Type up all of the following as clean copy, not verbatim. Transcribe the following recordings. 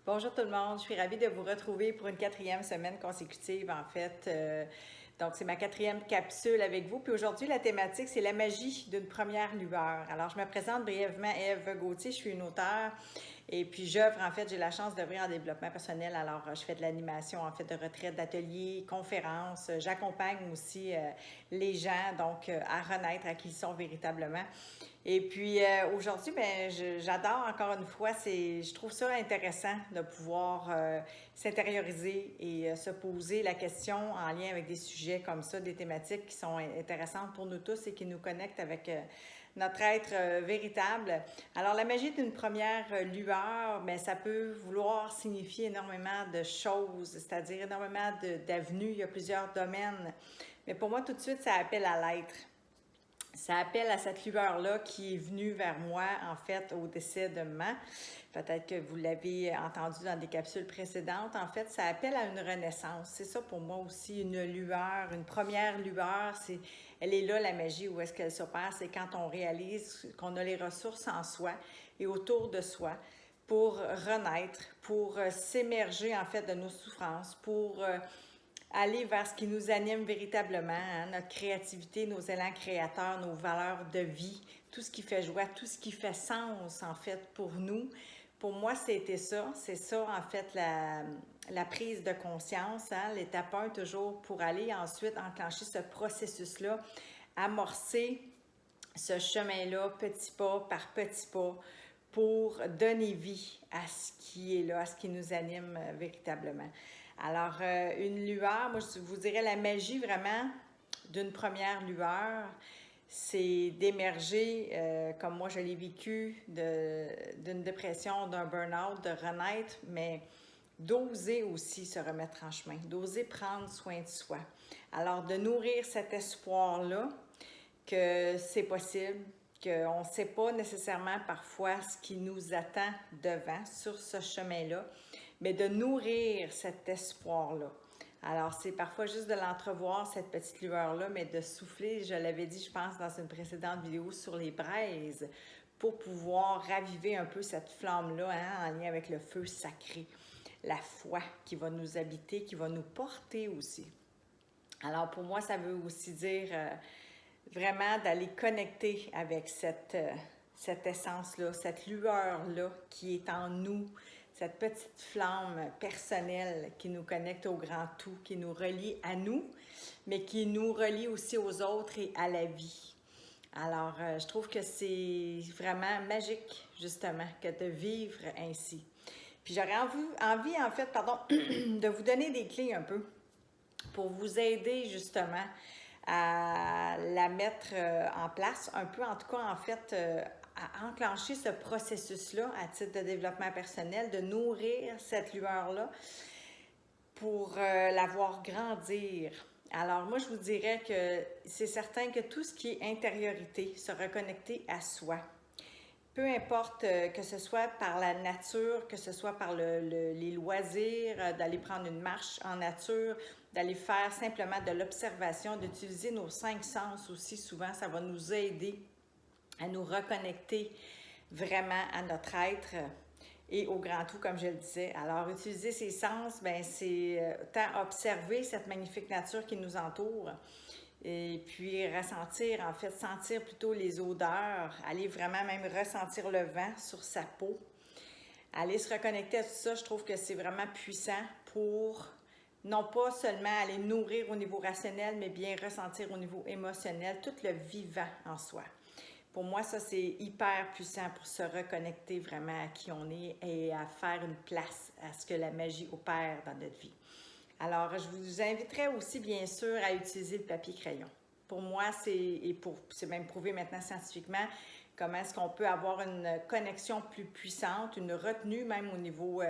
Bonjour tout le monde, je suis ravie de vous retrouver pour une quatrième semaine consécutive en fait. Donc c'est ma quatrième capsule avec vous. Puis aujourd'hui la thématique c'est la magie d'une première lueur. Alors je me présente brièvement Ève Gauthier, je suis une auteure et puis j'œuvre en fait, j'ai la chance d'œuvrer en développement personnel. Alors je fais de l'animation en fait de retraite, d'ateliers, conférences. J'accompagne aussi les gens donc à renaître à qui ils sont véritablement. Et puis aujourd'hui, ben, j'adore encore une fois, je trouve ça intéressant de pouvoir s'intérioriser et se poser la question en lien avec des sujets comme ça, des thématiques qui sont intéressantes pour nous tous et qui nous connectent avec notre être véritable. Alors la magie d'une première lueur, ben, ça peut vouloir signifier énormément de choses, c'est-à-dire énormément d'avenues, il y a plusieurs domaines. Mais pour moi, tout de suite, ça appelle à l'être. Ça appelle à cette lueur-là qui est venue vers moi, en fait, au décès de maman. Peut-être que vous l'avez entendu dans des capsules précédentes. En fait, ça appelle à une renaissance. C'est ça pour moi aussi, une lueur, une première lueur. Elle est là, la magie, où est-ce qu'elle s'opère? C'est quand on réalise qu'on a les ressources en soi et autour de soi pour renaître, pour s'émerger, en fait, de nos souffrances, pour aller vers ce qui nous anime véritablement, hein, notre créativité, nos élans créateurs, nos valeurs de vie, tout ce qui fait joie, tout ce qui fait sens en fait pour nous. Pour moi, c'était ça. C'est ça en fait la prise de conscience, hein, l'étape 1 toujours pour aller ensuite enclencher ce processus-là, amorcer ce chemin-là petit pas par petit pas pour donner vie à ce qui est là, à ce qui nous anime véritablement. Alors, une lueur, moi je vous dirais la magie vraiment d'une première lueur, c'est d'émerger, comme moi je l'ai vécu, d'une dépression, d'un burn-out, de renaître, mais d'oser aussi se remettre en chemin, d'oser prendre soin de soi. Alors, de nourrir cet espoir-là, que c'est possible, qu'on ne sait pas nécessairement parfois ce qui nous attend devant sur ce chemin-là, mais de nourrir cet espoir-là. Alors, c'est parfois juste de l'entrevoir, cette petite lueur-là, mais de souffler, je l'avais dit, je pense, dans une précédente vidéo sur les braises, pour pouvoir raviver un peu cette flamme-là, hein, en lien avec le feu sacré, la foi qui va nous habiter, qui va nous porter aussi. Alors, pour moi, ça veut aussi dire vraiment d'aller connecter avec cette essence-là, cette lueur-là qui est en nous, cette petite flamme personnelle qui nous connecte au grand tout, qui nous relie à nous, mais qui nous relie aussi aux autres et à la vie. Alors, je trouve que c'est vraiment magique, justement, que de vivre ainsi. Puis j'aurais envie en fait, pardon, de vous donner des clés un peu pour vous aider justement à la mettre en place, un peu en tout cas en fait, à enclencher ce processus-là à titre de développement personnel, de nourrir cette lueur-là pour la voir grandir. Alors moi, je vous dirais que c'est certain que tout ce qui est intériorité, se reconnecter à soi, peu importe que ce soit par la nature, que ce soit par les loisirs, d'aller prendre une marche en nature, d'aller faire simplement de l'observation, d'utiliser nos 5 sens aussi, souvent, ça va nous aider à nous reconnecter vraiment à notre être et au grand tout, comme je le disais. Alors, utiliser ces sens, ben, c'est tant observer cette magnifique nature qui nous entoure, et puis ressentir, en fait, sentir plutôt les odeurs, aller vraiment même ressentir le vent sur sa peau, aller se reconnecter à tout ça, je trouve que c'est vraiment puissant pour non pas seulement aller nourrir au niveau rationnel, mais bien ressentir au niveau émotionnel, tout le vivant en soi. Pour moi, ça, c'est hyper puissant pour se reconnecter vraiment à qui on est et à faire une place à ce que la magie opère dans notre vie. Alors, je vous inviterai aussi, bien sûr, à utiliser le papier-crayon. Pour moi, c'est même prouvé maintenant scientifiquement, comment est-ce qu'on peut avoir une connexion plus puissante, une retenue même au niveau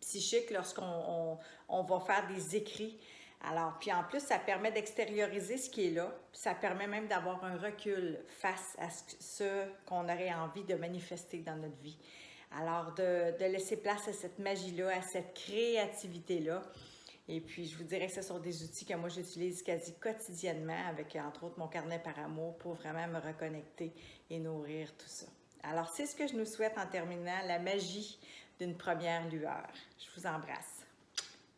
psychique lorsqu'on va faire des écrits. Alors, puis en plus, ça permet d'extérioriser ce qui est là. Ça permet même d'avoir un recul face à ce qu'on aurait envie de manifester dans notre vie. Alors, de laisser place à cette magie-là, à cette créativité-là. Et puis, je vous dirais que ce sont des outils que moi, j'utilise quasi quotidiennement avec, entre autres, mon carnet par amour pour vraiment me reconnecter et nourrir tout ça. Alors, c'est ce que je nous souhaite en terminant, la magie d'une première lueur. Je vous embrasse.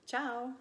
Ciao!